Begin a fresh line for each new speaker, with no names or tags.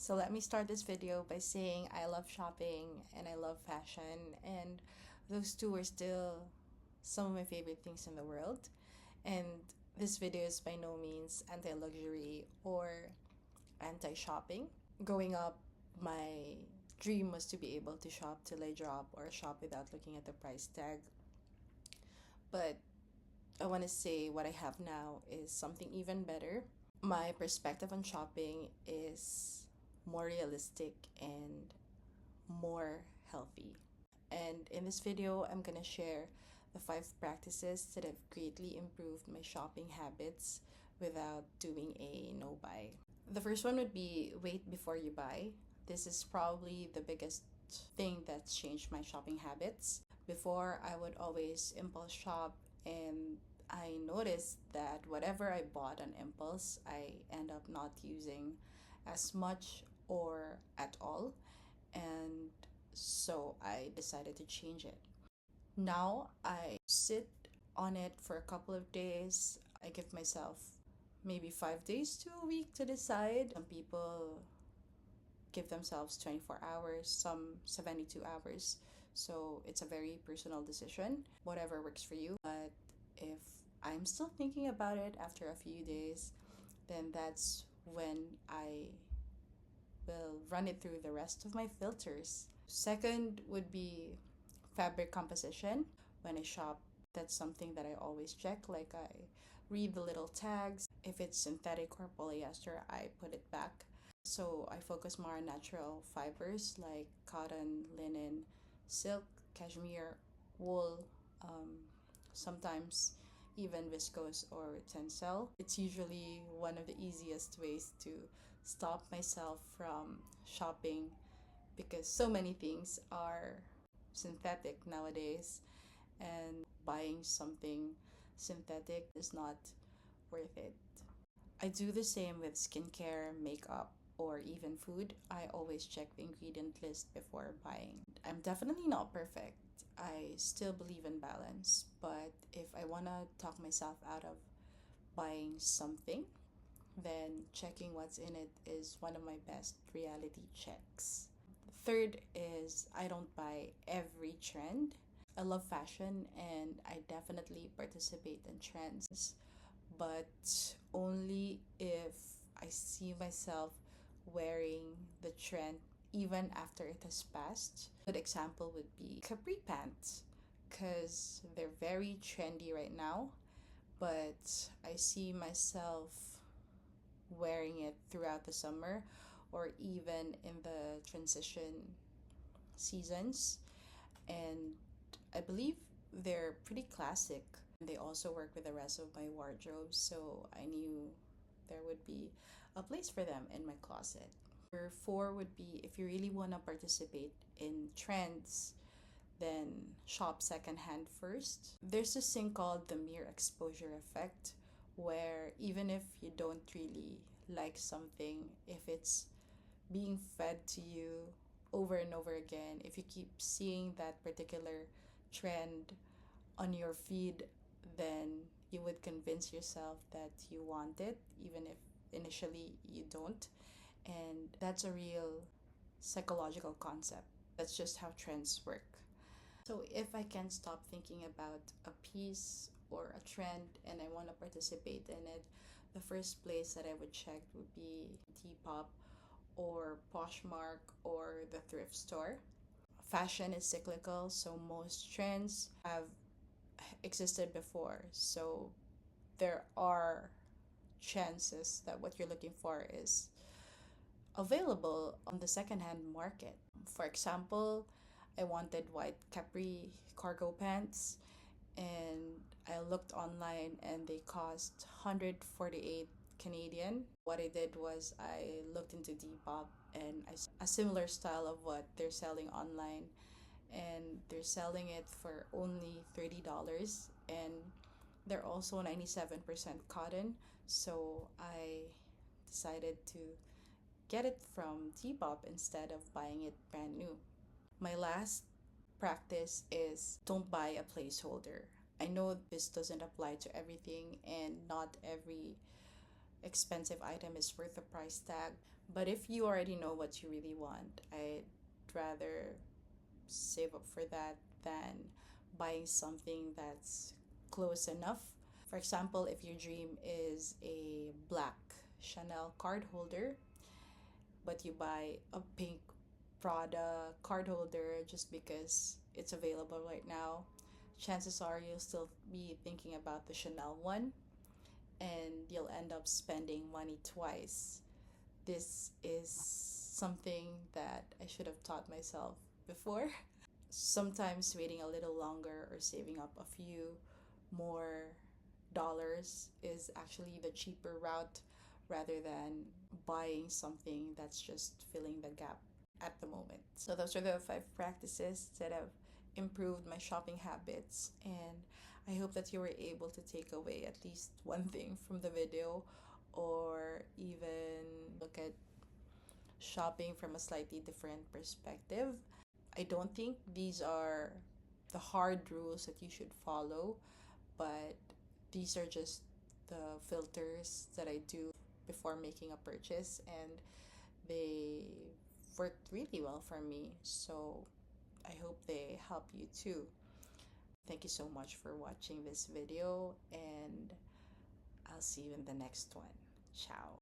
So let me start this video by saying I love shopping and I love fashion, and those two are still some of my favorite things in the world. And this video is by no means anti-luxury or anti-shopping. Growing up, my dream was to be able to shop till I drop or shop without looking at the price tag. But I want to say what I have now is something even better. My perspective on shopping is more realistic and more healthy. And in this video, I'm gonna share the 5 practices that have greatly improved my shopping habits without doing a no buy. The first one would be wait before you buy. This is probably the biggest thing that's changed my shopping habits. Before, I would always impulse shop, and I noticed that whatever I bought on impulse, I end up not using as much or at all. And so I decided to change it. Now I sit on it for a couple of days. I give myself maybe 5 days to a week to decide. Some people give themselves 24 hours, some 72 hours. So it's a very personal decision, whatever works for you. But if I'm still thinking about it after a few days, then that's when I will run it through the rest of my filters. Second would be fabric composition. When I shop, that's something that I always check. Like, I read the little tags. If it's synthetic or polyester, I put it back. So I focus more on natural fibers like cotton, linen, silk, cashmere, wool, sometimes even viscose or tencel. It's usually one of the easiest ways to stop myself from shopping because so many things are synthetic nowadays, and buying something synthetic is not worth it. I do the same with skincare, makeup, or even food. I always check the ingredient list before buying. I'm definitely not perfect. I still believe in balance, but if I want to talk myself out of buying something, then checking what's in it is one of my best reality checks. Third is I don't buy every trend. I love fashion and I definitely participate in trends, but only if I see myself wearing the trend even after it has passed. A good example would be capri pants because they're very trendy right now, but I see myself wearing it throughout the summer or even in the transition seasons. And I believe they're pretty classic. They also work with the rest of my wardrobe, so I knew there would be a place for them in my closet. Number 4 would be if you really want to participate in trends, then shop secondhand first. There's this thing called the mere exposure effect, where even if you don't really like something, if it's being fed to you over and over again, if you keep seeing that particular trend on your feed, then you would convince yourself that you want it, even if initially you don't. And that's a real psychological concept. That's just how trends work. So if I can't stop thinking about a piece or a trend and I want to participate in it, the first place that I would check would be Depop or Poshmark or the thrift store. Fashion is cyclical, so most trends have existed before. So there are chances that what you're looking for is available on the secondhand market. For example, I wanted white capri cargo pants and I looked online and they cost 148 Canadian. What I did was I looked into Depop and I saw a similar style of what they're selling online, and they're selling it for only $30, and they're also 97% cotton. So I decided to get it from Depop instead of buying it brand new. My last practice is don't buy a placeholder. I know this doesn't apply to everything and not every expensive item is worth the price tag, But if you already know what you really want, I'd rather save up for that than buying something that's close enough. For example, if your dream is a black Chanel card holder, but you buy a pink Prada card holder just because it's available right now, chances are you'll still be thinking about the Chanel one and you'll end up spending money twice. This is something that I should have taught myself before. Sometimes waiting a little longer or saving up a few more dollars is actually the cheaper route rather than buying something that's just filling the gap at the moment. So, those are the 5 practices that have improved my shopping habits, and I hope that you were able to take away at least one thing from the video or even look at shopping from a slightly different perspective. I don't think these are the hard rules that you should follow, but these are just the filters that I do before making a purchase, and they worked really well for me. So I hope they help you too. Thank you so much for watching this video, and I'll see you in the next one. Ciao.